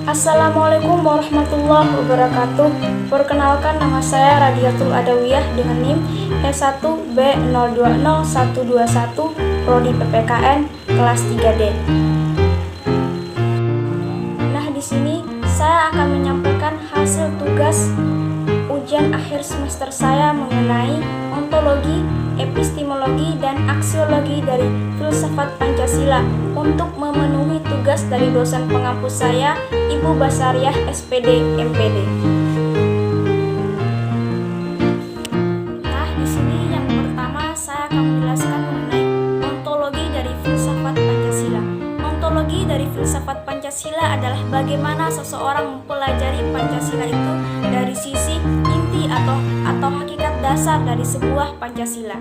Assalamualaikum warahmatullahi wabarakatuh. Perkenalkan, nama saya Radiatul Adawiyah dengan NIM E1B020121, Prodi PPKN kelas 3D. Nah, di sini saya akan menyampaikan hasil tugas ujian akhir semester saya mengenai ontologi, epistemologi, dan aksiologi dari filsafat Pancasila untuk memenuhi tugas dari dosen pengampus saya, Ibu Basariah SPD MPD. Nah, di sini yang pertama saya akan menjelaskan mengenai ontologi dari filsafat Pancasila. Ontologi dari filsafat Pancasila adalah bagaimana seseorang mempelajari Pancasila itu dari sisi inti atau hakikat dasar dari sebuah Pancasila.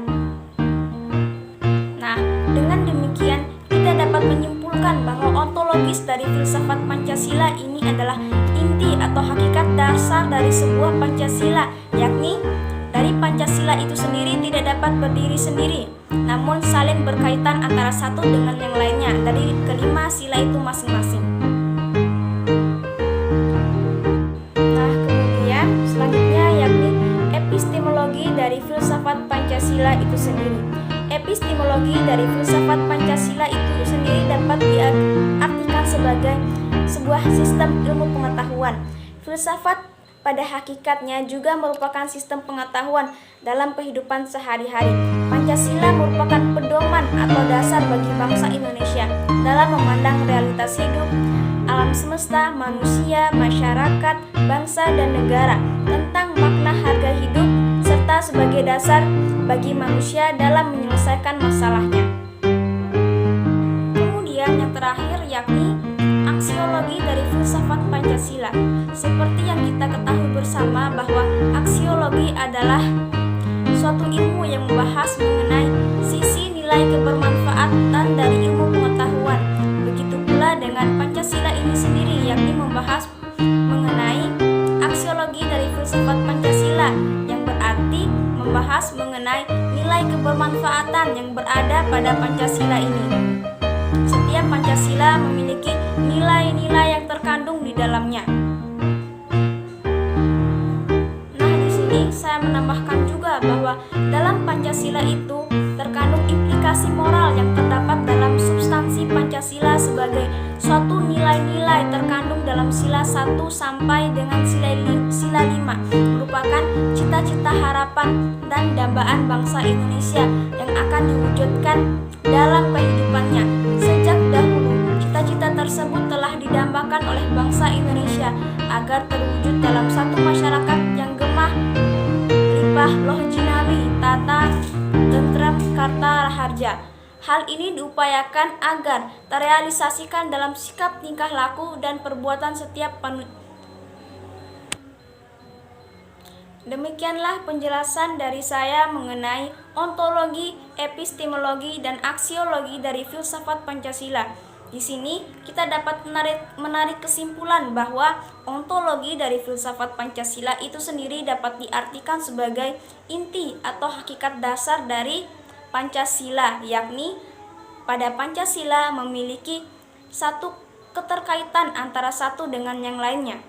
Nah, dengan demikian kita dapat menyimpulkan bahwa ontologis dari filsafat Pancasila ini adalah inti atau hakikat dasar dari sebuah Pancasila, yakni dari Pancasila itu sendiri tidak dapat berdiri sendiri, namun saling berkaitan antara satu dengan yang lainnya dari kelima sila itu masing-masing. Nah, kemudian selanjutnya yakni epistemologi dari filsafat Pancasila itu sendiri. Epistemologi dari filsafat Pancasila itu sendiri dapat diartikan sebagai sebuah sistem ilmu pengetahuan. Filsafat pada hakikatnya juga merupakan sistem pengetahuan dalam kehidupan sehari-hari. Pancasila merupakan pedoman atau dasar bagi bangsa Indonesia dalam memandang realitas hidup, alam semesta, manusia, masyarakat, bangsa, dan negara, tentang makna harga hidup, serta sebagai dasar bagi manusia dalam menyelesaikan masalahnya. Kemudian yang terakhir yakni aksiologi dari filsafat Pancasila. Seperti yang kita ketahui bersama bahwa aksiologi adalah suatu ilmu yang membahas mengenai sisi nilai kebermanfaatan dari ilmu pengetahuan. Begitu pula dengan Pancasila ini sendiri, yakni membahas mengenai aksiologi dari filsafat Pancasila, yang berarti membahas mengenai nilai kebermanfaatan yang berada pada Pancasila ini. Setiap Pancasila memiliki nilai-nilai yang terkandung di dalamnya. Nah, di sini saya menambahkan juga bahwa dalam Pancasila itu terkandung implikasi moral yang terdapat dalam substansi Pancasila sebagai suatu nilai-nilai terkandung dalam sila 1 sampai dengan sila 5, merupakan cita-cita, harapan, dan dambaan bangsa Indonesia yang akan diwujudkan dalam kehidupannya. Sejak dahulu, cita-cita tersebut telah didambakan oleh bangsa Indonesia agar terwujud dalam satu masyarakat yang gemah, limpah, loh jinawi, tata, tentrem, karta, raharja. Hal ini diupayakan agar terrealisasikan dalam sikap, tingkah laku, dan perbuatan setiap Demikianlah penjelasan dari saya mengenai ontologi, epistemologi, dan aksiologi dari filsafat Pancasila. Di sini kita dapat menarik kesimpulan bahwa ontologi dari filsafat Pancasila itu sendiri dapat diartikan sebagai inti atau hakikat dasar dari Pancasila, yakni pada Pancasila memiliki satu keterkaitan antara satu dengan yang lainnya.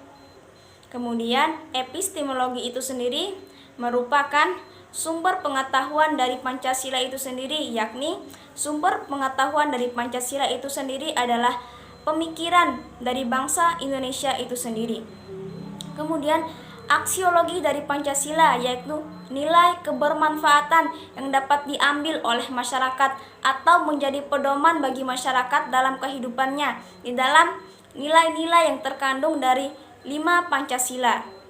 Kemudian epistemologi itu sendiri merupakan sumber pengetahuan dari Pancasila itu sendiri, yakni sumber pengetahuan dari Pancasila itu sendiri adalah pemikiran dari bangsa Indonesia itu sendiri. Kemudian aksiologi dari Pancasila yaitu nilai kebermanfaatan yang dapat diambil oleh masyarakat atau menjadi pedoman bagi masyarakat dalam kehidupannya di dalam nilai-nilai yang terkandung dari 5 Pancasila.